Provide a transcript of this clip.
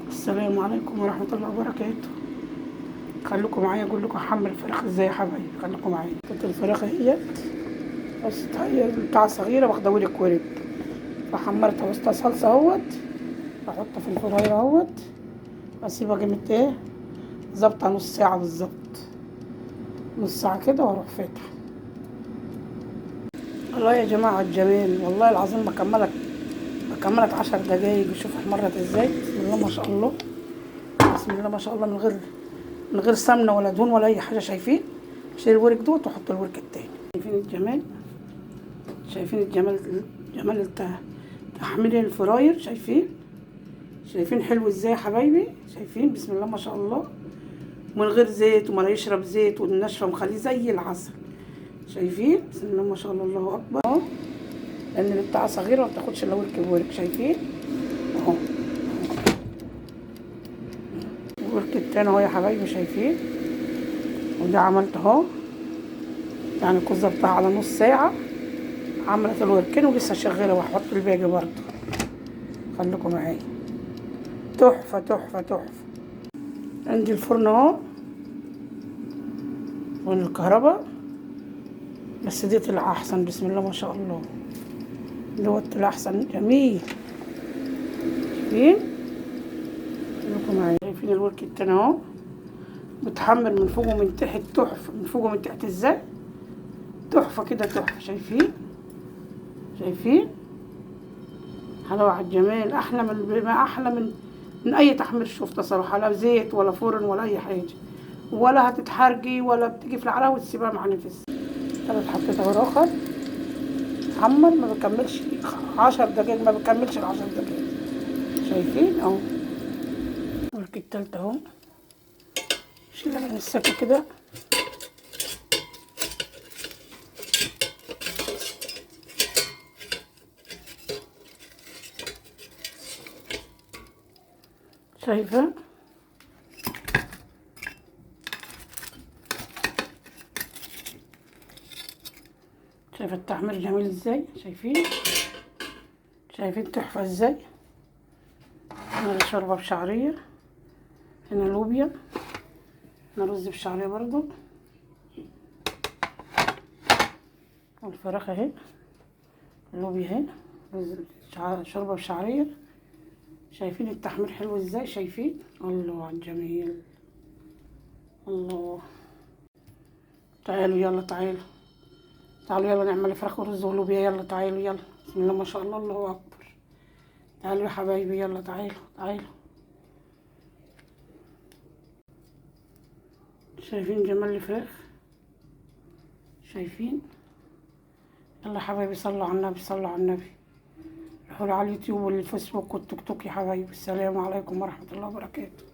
السلام عليكم ورحمة الله وبركاته. خليكم معايا اقول لكم احمر الفراخ ازاي يا حبايبي. خليكم معايا. حطيت الفراخ اهيت، بس هي بتاع صغيرة واخدة ولك ورد، فحمرتها وسط صلصة اهوت، بحطها في الفراير اهوت، واسيبها جامد ايه ظابطة نص ساعة بالظبط، نص ساعة كده واروح فاتحة. والله يا جماعة الجمال، والله العظيم بكملك 10 دقايق. وشوف احمرت ازاي، بسم الله ما شاء الله، بسم الله ما شاء الله، من غير سمنه ولا دهون ولا اي حاجه. شايفين؟ شيل الورك دوت وحط الورك التاني. شايفين الجمال؟ شايفين الجمال؟ جمال تحميل الفراير. شايفين حلو ازاي يا حبايبي؟ شايفين؟ بسم الله ما شاء الله، من غير زيت وما يشرب زيت، والنشفه مخليه زي العسل. شايفين؟ بسم الله ما شاء الله، الله اكبر اهو، لان البتاعه صغيره ما بتاخدش الا ورك بورك. شايفين اهو؟ الورك التاني اهو يا حبايبي. شايفين؟ وده عملت اهو، يعني الكوزه بتاعها على نص ساعه عملت الوركين ولسه شغاله، وهحط الباقي برضه. خليكم معايا. تحفه تحفه تحفه. عندي الفرن اهو، فرن الكهرباء، بس دي طلع احسن. بسم الله ما شاء الله، دوت طلع احسن جميل. شايفين؟ خليكم معايا. شايفين الورك التاني اهو متحمر من فوق ومن تحت، تحفه من فوق ومن تحت ازاي، تحفه كده تحفه. شايفين حلاوه على الجمال، احلى من اي تحمير شفته صراحه. لا زيت ولا فرن ولا اي حاجه، ولا هتتحرجي ولا بتيجي في العراق وتسيبها مع نفس. انا حطيت اهو اخر محمر، ما بكملش 10 دقايق، ما بكملش ال10 دقايق. شايفين اهو؟ الورك التالتة اهو، شيلها من السكه كده. شايفه؟ شايفه التحمير جميل ازاي؟ شايفين تحفه ازاي؟ هنا شوربه بشعريه، هنا لوبيا، هنا رز بشعريه برضو، والفراخ اهي، اللوبيا اهي، شوربه بشعريه. شايفين التحمير حلو ازاي؟ شايفين؟ الله على الجميل، الله. تعالوا يلا، تعالوا يلا نعمل فراخ ورز ولوبيا. يلا تعالوا يلا، بسم الله ما شاء الله، الله اكبر. تعالوا يا حبايبي يلا، تعالوا. شايفين جمال الفراخ؟ شايفين؟ يلا يا حبايبي، صلوا على النبي، صلوا على النبي. روحوا على اليوتيوب والفيسبوك والتيك توك يا حبايبي. السلام عليكم ورحمة الله وبركاته.